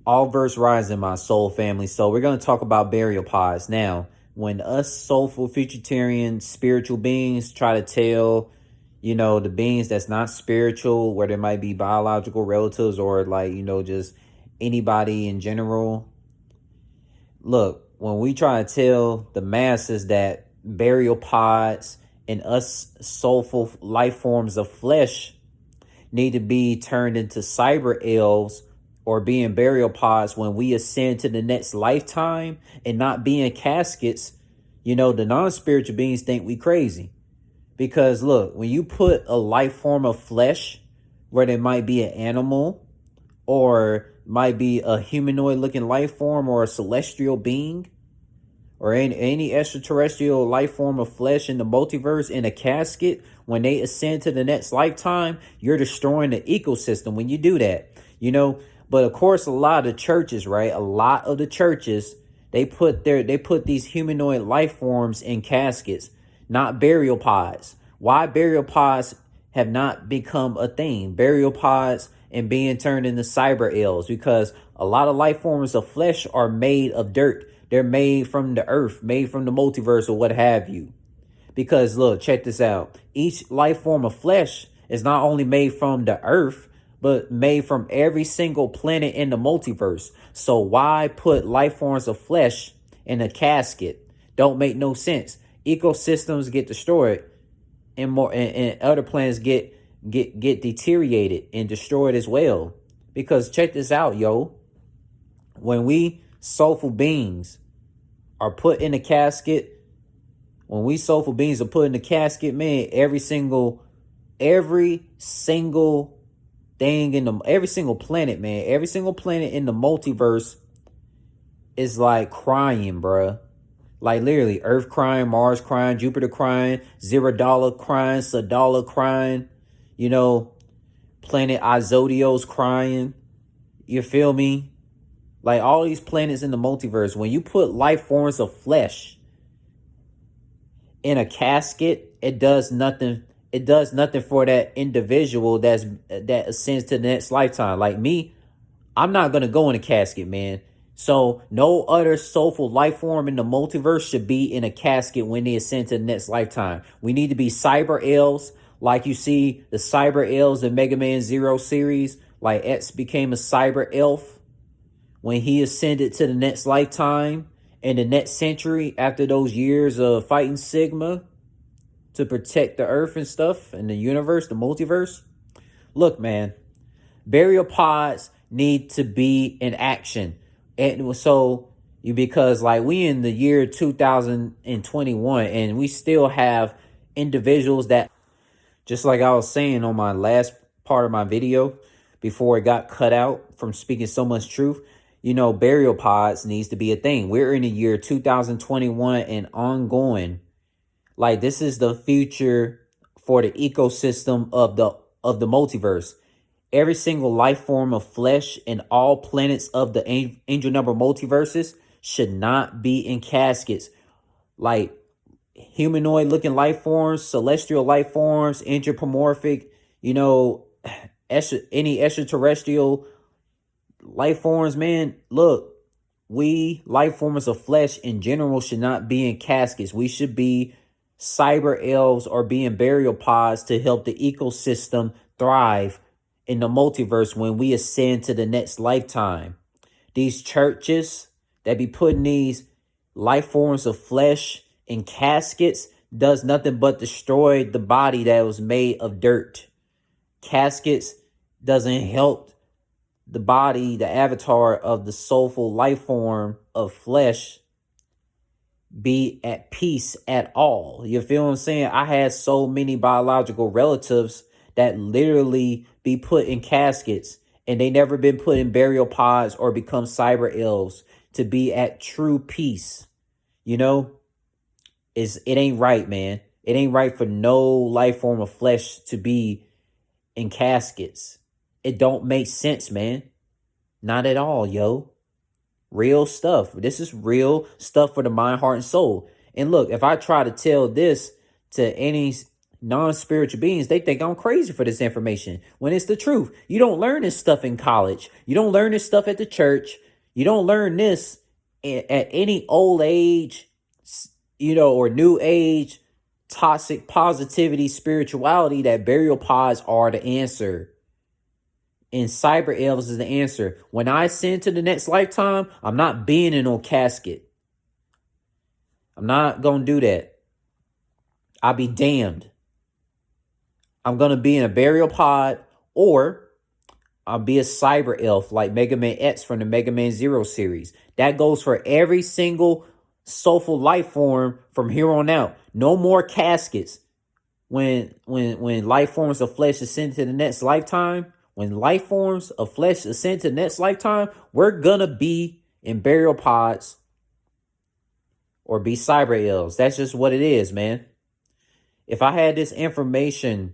All verse rising, my soul family. So we're going to talk about burial pods. Now, when us soulful, futuritarian, spiritual beings try to tell, the beings that's not spiritual, where there might be biological relatives or like, just anybody in general. Look, when we try to tell the masses that burial pods and us soulful life forms of flesh need to be turned into cyber elves or being burial pods when we ascend to the next lifetime and not being caskets, the non-spiritual beings think we crazy. Because look, when you put a life form of flesh where there might be an animal or might be a humanoid looking life form or a celestial being or any extraterrestrial life form of flesh in the multiverse in a casket, when they ascend to the next lifetime, you're destroying the ecosystem when you do that, But of course, a lot of the churches, right? A lot of the churches, they put these humanoid life forms in caskets, not burial pods. Why burial pods have not become a thing? Burial pods and being turned into cyber elves, because a lot of life forms of flesh are made of dirt. They're made from the earth, made from the multiverse or what have you. Because look, check this out. Each life form of flesh is not only made from the earth, but made from every single planet in the multiverse. So why put life forms of flesh in a casket? Don't make no sense. Ecosystems get destroyed and other planets get deteriorated and destroyed as well. Because check this out, yo. When we soulful beings are put in a casket, when we soulful beings are put in the casket, man, every single thing in every single planet, man, every single planet in the multiverse is like crying, bruh. Like literally, Earth crying, Mars crying, Jupiter crying, $0 crying, Sadala crying, planet Izodio's crying. You feel me? Like all these planets in the multiverse, when you put life forms of flesh in a casket, it does nothing. It does nothing for that individual that ascends to the next lifetime. Like me, I'm not gonna go in a casket, man. So no other soulful life form in the multiverse should be in a casket when they ascend to the next lifetime. We need to be cyber elves, like you see the cyber elves in Mega Man Zero series. Like X became a cyber elf when he ascended to the next lifetime and the next century after those years of fighting Sigma to protect the earth and stuff and the universe, the multiverse. Look, man, burial pods need to be in action. And so because like we in the year 2021 and we still have individuals that, just like I was saying on my last part of my video before it got cut out from speaking so much truth, burial pods needs to be a thing. We're in the year 2021 and ongoing. Like this is the future for the ecosystem of the multiverse. Every single life form of flesh in all planets of the angel number multiverses should not be in caskets. Like humanoid looking life forms, celestial life forms, anthropomorphic, any extraterrestrial life forms, man. Look, we life forms of flesh in general should not be in caskets. We should be cyber elves or being burial pods to help the ecosystem thrive in the multiverse when we ascend to the next lifetime. These churches that be putting these life forms of flesh in caskets does nothing but destroy the body that was made of dirt. Caskets doesn't help the body, the avatar of the soulful life form of flesh be at peace at all. You feel what I'm saying? I had so many biological relatives that literally be put in caskets and they never been put in burial pods or become cyber elves to be at true peace. It ain't right, man. It ain't right for no life form of flesh to be in caskets. It don't make sense, man. Not at all, yo. Real stuff. This is real stuff for the mind, heart, and soul. And look, if I try to tell this to any non-spiritual beings, they think I'm crazy for this information when it's the truth. You don't learn this stuff in college. You don't learn this stuff at the church. You don't learn this at any old age, or new age, toxic positivity, spirituality, that burial pods are the answer. And cyber elves is the answer. When I ascend to the next lifetime, I'm not being in no casket. I'm not going to do that. I'll be damned. I'm going to be in a burial pod, or I'll be a cyber elf like Mega Man X from the Mega Man Zero series. That goes for every single soulful life form from here on out. No more caskets. When life forms of flesh ascend to the next lifetime, when life forms of flesh ascend to the next lifetime, we're gonna be in burial pods or be cyber elves. That's just what it is, man. If I had this information,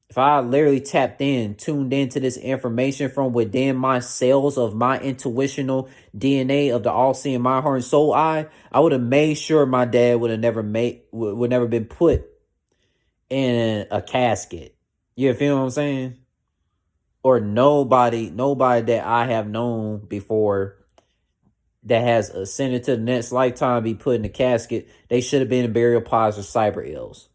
if I literally tuned into this information from within my cells of my intuitional DNA of the all-seeing mind, heart, and soul I would have made sure my dad would never been put in a casket. You feel what I'm saying? Or nobody that I have known before that has ascended to the next lifetime be put in a casket. They should have been in burial pods or cyber ills.